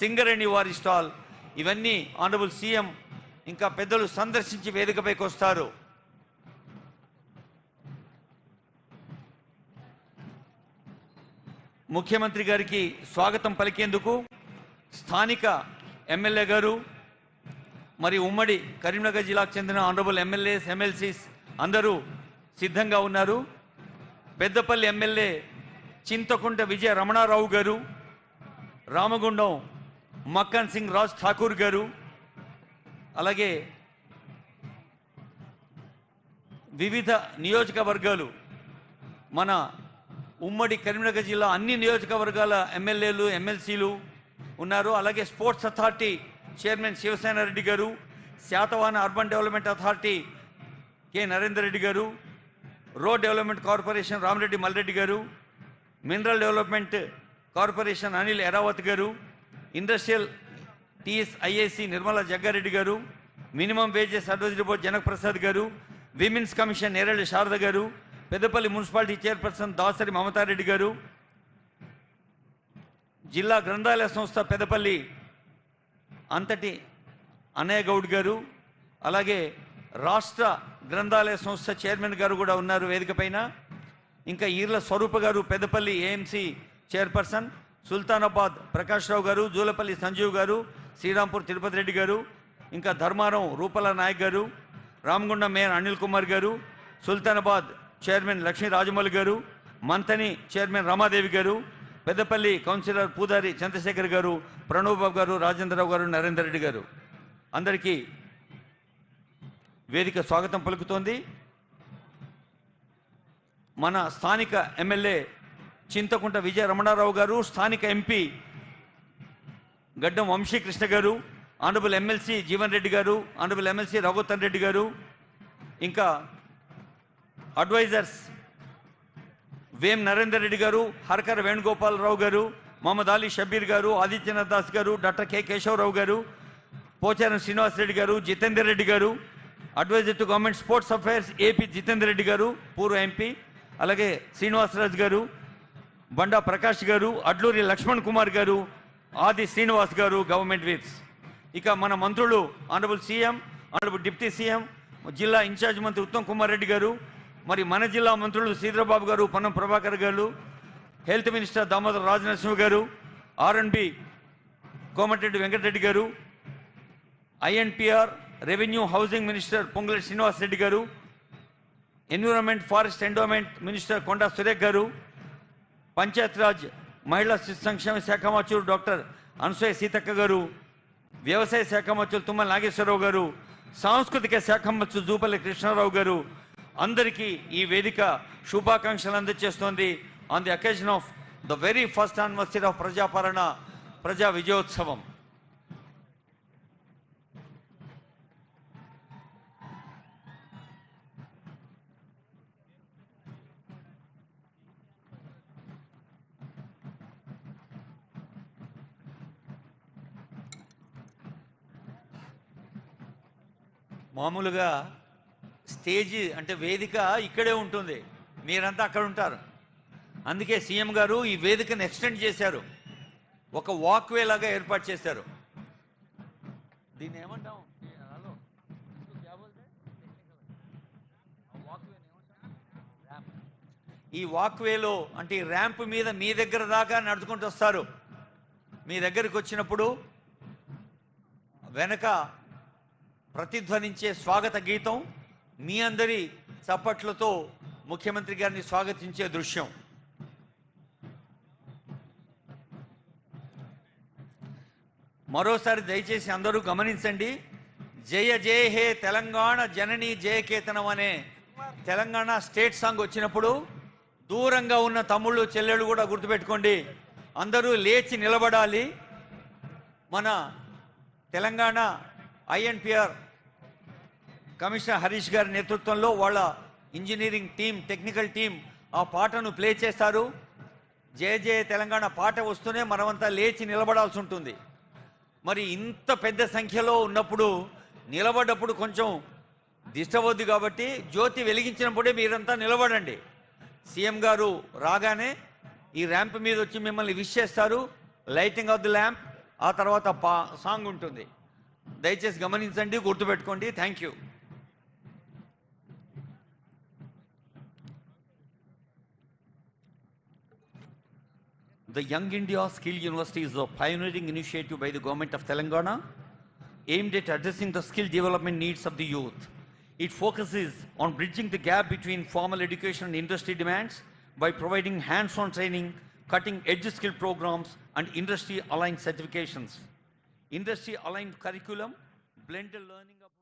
సింగరేణి వారి స్టాల్ ఇవన్నీ honourable CM ఇంకా పెద్దలు సందర్శించి వేదికపైకి వస్తారు. ముఖ్యమంత్రి గారికి స్వాగతం పలికేందుకు స్థానిక ఎమ్మెల్యే గారు మరి ఉమ్మడి కరీంనగర్ జిల్లాకు చెందిన ఆనరబుల్ ఎమ్మెల్యేస్ ఎమ్మెల్సీస్ అందరూ సిద్ధంగా ఉన్నారు. పెద్దపల్లి ఎమ్మెల్యే చింతకుంట విజయ రమణారావు గారు, రామగుండం మక్కన్ సింగ్ రాజ్ ఠాకూర్ గారు, అలాగే వివిధ నియోజకవర్గాలు మన ఉమ్మడి కరీంనగర్ జిల్లా అన్ని నియోజకవర్గాల ఎమ్మెల్యేలు ఎమ్మెల్సీలు ఉన్నారు. అలాగే sports authority chairman Sivasena Reddy గారు, Satavahana urban development authority K Narender Reddy గారు, road development corporation Ramareddy Malreddy గారు, mineral development corporation Anil Eravath గారు, ఇండస్ట్రియల్ టీఎస్ఐఏసి నిర్మలా జగ్గారెడ్డి గారు, minimum wages advisory board Janak Prasad గారు, విమెన్స్ కమిషన్ నేరేళ్ల శారద గారు, పెద్దపల్లి మున్సిపాలిటీ చైర్పర్సన్ దాసరి మమతారెడ్డి గారు, జిల్లా గ్రంథాలయ సంస్థ పెద్దపల్లి అంతటి అన్నయ్య గౌడ్ గారు, అలాగే రాష్ట్ర గ్రంథాలయ సంస్థ చైర్మన్ గారు కూడా ఉన్నారు వేదిక పైన. ఇంకా ఈర్ల స్వరూప గారు పెద్దపల్లి ఏఎంసీ చైర్పర్సన్, సుల్తానాబాద్ ప్రకాష్ రావు గారు, జూలపల్లి సంజీవ్ గారు, శ్రీరాంపూర్ తిరుపతి రెడ్డి గారు, ఇంకా ధర్మారం రూపల నాయక్ గారు, రామగుండం మేయర్ అనిల్ కుమార్ గారు, సుల్తానాబాద్ చైర్మన్ లక్ష్మీ రాజమౌళి గారు, మంతని చైర్మన్ రమాదేవి గారు, పెద్దపల్లి కౌన్సిలర్ పూదారి చంద్రశేఖర్ గారు, ప్రణవ్ బాబు గారు, రాజేంద్రరావు గారు, నరేందర్ రెడ్డి గారు అందరికీ వేదిక స్వాగతం పలుకుతోంది. మన స్థానిక ఎమ్మెల్యే చింతకుంట విజయ రమణారావు గారు, స్థానిక ఎంపీ గడ్డం వంశీకృష్ణ గారు, ఆనరబుల్ ఎమ్మెల్సీ జీవన్ రెడ్డి గారు, ఆనరబుల్ ఎమ్మెల్సీ రఘువతన్ రెడ్డి గారు, ఇంకా అడ్వైజర్స్ వేం నరేందర్ రెడ్డి గారు, హర్కర్ వేణుగోపాలరావు గారు, మహమ్మద్ అలీ షబీర్ గారు, ఆదిత్యనాథ్ దాస్ గారు, డాక్టర్ కె కేశవరావు గారు, పోచారం శ్రీనివాసరెడ్డి గారు, జితేందర్ రెడ్డి గారు, adviser to government sports affairs AP Jitender Reddy గారు పూర్వ ఎంపీ, అలాగే శ్రీనివాసరాజు గారు, బండా ప్రకాష్ గారు, అడ్లూరి లక్ష్మణ్ కుమార్ గారు, ఆది శ్రీనివాస్ గారు గవర్నమెంట్ విప్స్. ఇక మన మంత్రులు honourable CM, honourable deputy CM, జిల్లా ఇన్ఛార్జ్ మంత్రి ఉత్తమ్ కుమార్ రెడ్డి గారు, మరి మన జిల్లా మంత్రులు శ్రీధరబాబు గారు, పొన్నం ప్రభాకర్ గారు, హెల్త్ మినిస్టర్ దామోదర్ రాజనరసింహ గారు, ఆర్ఎండ్బి కోమటిరెడ్డి వెంకటరెడ్డి గారు, INPR revenue housing minister Ponguleti Srinivas Reddy గారు, ఎన్విరాన్మెంట్ ఫారెస్ట్ ఎండోమెంట్ మినిస్టర్ కొండా సురేఖ్ గారు, పంచాయతీరాజ్ మహిళా శిశు సంక్షేమ శాఖ మంత్రులు డాక్టర్ అనసూయ సీతక్క గారు, వ్యవసాయ శాఖ మంత్రులు తుమ్మల నాగేశ్వరరావు గారు, సాంస్కృతిక శాఖ మంత్రులు జూపల్లి కృష్ణారావు గారు అందరికీ ఈ వేదిక శుభాకాంక్షలు అందజేస్తోంది on the occasion of the very first anniversary of ప్రజాపాలన ప్రజా విజయోత్సవం. మామూలుగా స్టేజ్ అంటే వేదిక ఇక్కడే ఉంటుంది, మీరంతా అక్కడ ఉంటారు. అందుకే సీఎం గారు ఈ వేదికను ఎక్స్టెండ్ చేశారు, ఒక వాక్వే లాగా ఏర్పాటు చేశారు. దీన్ని ఏమంటాం? ఈ వాక్వేలో అంటే ఈ ర్యాంప్ మీద మీ దగ్గర దాకా నడుచుకుంటూ వస్తారు. మీ దగ్గరికి వచ్చినప్పుడు వెనక ప్రతిధ్వనించే స్వాగత గీతం మీ అందరి చప్పట్లతో ముఖ్యమంత్రి గారిని స్వాగతించే దృశ్యం. మరోసారి దయచేసి అందరూ గమనించండి. జయ జయ హే తెలంగాణ జనని జయకేతనం అనే తెలంగాణ స్టేట్ సాంగ్ వచ్చినప్పుడు దూరంగా ఉన్న తమ్ముళ్ళు చెల్లెళ్ళు కూడా గుర్తుపెట్టుకోండి, అందరూ లేచి నిలబడాలి. మన తెలంగాణ ఐఎన్పిఆర్ కమిషనర్ హరీష్ గారి నేతృత్వంలో వాళ్ళ ఇంజనీరింగ్ టీం టెక్నికల్ టీం ఆ పాటను ప్లే చేస్తారు. జయ జయ తెలంగాణ పాట వస్తూనే మనమంతా లేచి నిలబడాల్సి ఉంటుంది. మరి ఇంత పెద్ద సంఖ్యలో ఉన్నప్పుడు నిలబడ్డప్పుడు కొంచెం డిస్టర్బ్ అవుద్ది కాబట్టి జ్యోతి వెలిగించినప్పుడే మీరంతా నిలబడండి. సీఎం గారు రాగానే ఈ ర్యాంప్ మీద వచ్చి మిమ్మల్ని విష్ చేస్తారు. లైటింగ్ ఆఫ్ ది ల్యాంప్ ఆ తర్వాత సాంగ్ ఉంటుంది. దయచేసి గమనించండి, గుర్తుపెట్టుకోండి. Thank you. The Young India Skill University is a pioneering initiative by the government of Telangana aimed at addressing the skill development needs of the youth. It focuses on bridging the gap between formal education and industry demands by providing hands-on training, cutting-edge skill programs, and industry-aligned certifications. Industry-aligned curriculum, blended learning approach.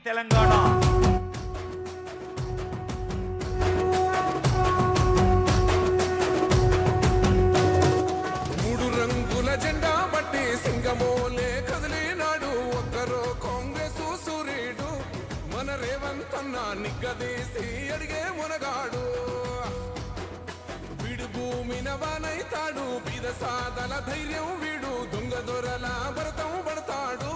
Telangana మూడు రంగుల జెండా బట్టి సింగమోలే కదిలినాడు ఒక్కరో కాంగ్రెస్ సూర్యుడు మన రేవంత్ అన్న నిగ్గదీసి అడిగే మునగాడు వీడు భూమిన వానైతాడు బీద సాదల ధైర్యం వీడు దొంగ దొరల భరతం పడతాడు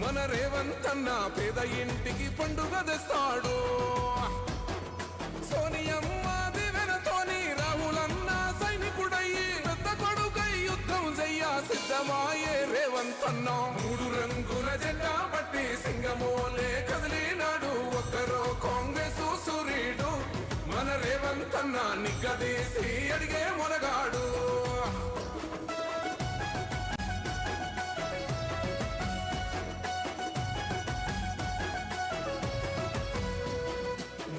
మన రేవంత్ అన్న పేద ఇంటికి పండుగ తెస్తాడు సోనియమ్మ దివెనతోని రాహులన్న సైనికుడయ్యి పెద్ద కొడుకై యుద్ధం చెయ్య సిద్ధమాయే రేవంత్ అన్న మూడు రంగుల జెండా బట్టి సింగమోలే కదిలినాడు ఒక్కరో కాంగ్రెస్ సూర్యుడు మన రేవంత్ అన్న నిగ్గదీసి అడిగే మునగాడు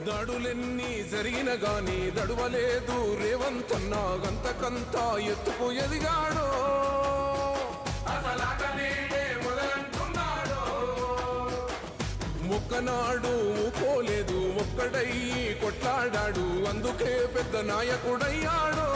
దాడులెన్ని జరిగిన గాని దడువలేదు రేవంతన్నా గంతకంతా ఎత్తుకు ఎదిగాడో ఒక్కనాడు పోలేదు ఒక్కడయ్యి కొట్లాడాడు అందుకే పెద్ద నాయకుడయ్యాడో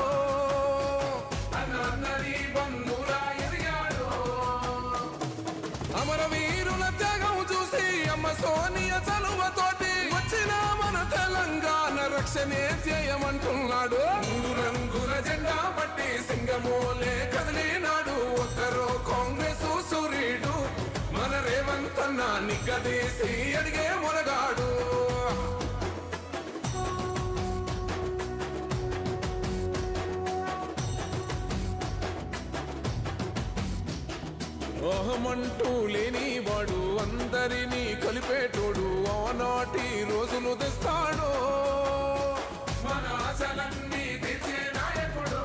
అమరవీరుల త్యాగం చూసి అమ్మ సోనియ చలువతోటి వచ్చిన మన తెలంగాణ రక్షణే చేయమంటున్నాడు మూడు రంగుల జెండా పట్టి సింగమోలే కదిలినాడు ఒక్కరో కాంగ్రెస్ సూర్యుడు మన రేవంతన్న నిగ్గదీసి అడిగే మొనగాడు అహమంటూ లేనివాడు అందరినీ కలిపేటోడు ఆనాటి రోజులు తెస్తాడు మన ఆశలన్నీ తెచ్చే నాయకుడు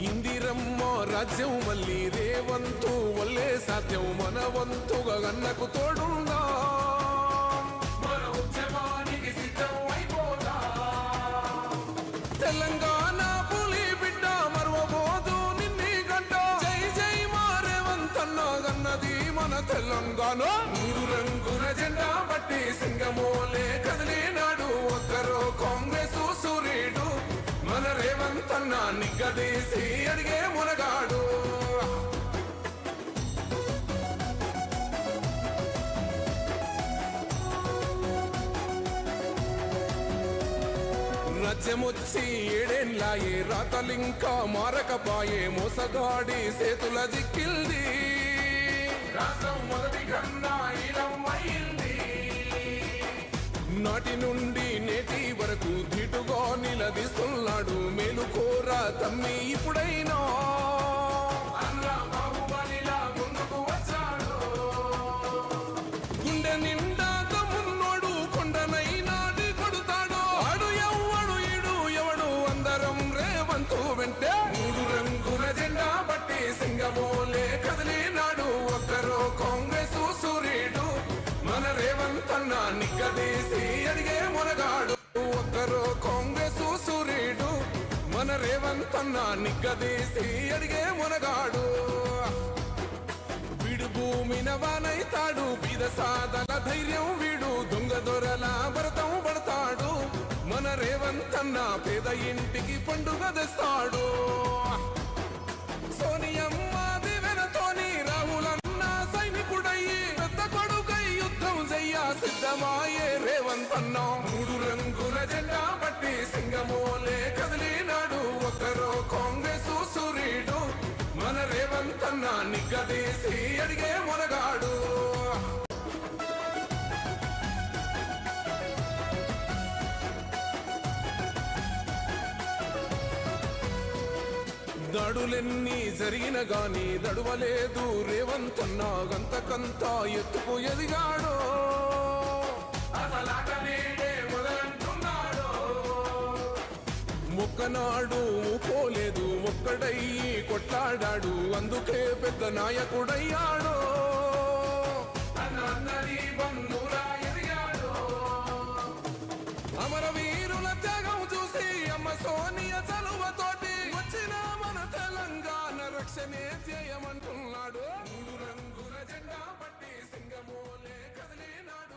ఇందిరమ్మ రాజ్యం మళ్ళీ రేవంతు వల్లే సాధ్యం మన వంతుగా గన్నకు తోడుందా మన ఉద్యమానికి సిద్ధం అయిపోదా తెలంగాణ పులి బిడ్డ మరవబోదు నిన్ని గంట జై జై మా రేవంతన్న గన్నది మన తెలంగాణ మూడు రంగుల జెండా బట్టి సింగమోలే కదిలినాడు ఒక్కరో కాంగ్రెస్ సూర్యుడు మన రేవంతన్న నిగ్గదీసి అడిగే మునగాడు రాజ్యమొచ్చి ఏడేళ్ళాయే రాతలింకా మారకపాయే మోసగాడి సేతుల జిక్కిల్ది రాష్ట్రం మొదటి కన్నా ఇలమైంది నాటి నుండి నేటి వరకు ధీటుగా నిలదీస్తున్నాడు మేలుకోరా తమ్మి ఇప్పుడైనా అన్నా బాహుబలిలా ముందుకు వచ్చాడు గుండె నిండా తమ్మున్నోడు కొండనైనా కొడుతాడు ఆడు ఎవ్వడు ఈడు ఎవడు అందరం రేవంతు వెంటే మూడు రంగుల జెండా బట్టి సింగమోలే కదిలినాడు ఒక్కరో కాంగ్రెస్ సూర్యుడు మన రేవంతన్న నిగ్గదీసి అడిగే మునగాడు ఒక్కరో కాంగ్రెస్ సూర్యుడు మన రేవంతన్న నిగ్గదీసి అడిగే మునగాడు వీడు భూమిన వానైతాడు బీద సాదల ధైర్యం వీడు దొంగ దొరల భరతం పడతాడు మన రేవంతన్న పేద ఇంటికి పండుగ తెస్తాడు సోనియమ్మ దివెనతోని రాహులన్న సైనికుడయ్యి పెద్ద కొడుకై యుద్ధం చెయ్య సిద్ధమాయే రేవంతన్న మూడు రంగుల జెండా బట్టి సింగమోలే కదిలినాడు ఒక్కరో కాంగ్రెస్ సూర్యుడు మన రేవంతన్న నిగ్గదీసి అడిగే మొనగాడు దాడులెన్ని జరిగిన గాని దడువలేదు రేవంతన్న గంతకంతా ఎత్తుకు ఎదిగాడో ఒక్కనాడు పోలేదు ఒక్కడయ్యి కొట్లాడాడు అందుకే పెద్ద నాయకుడయ్యాడో అమరవీరుల త్యాగం చూసి అమ్మ సోనియ చలువతోటి వచ్చిన మన తెలంగాణ రక్షణే చేయమంటున్నాడు మూడు రంగుల జెండా పట్టి సింగమోలే కదిలినాడు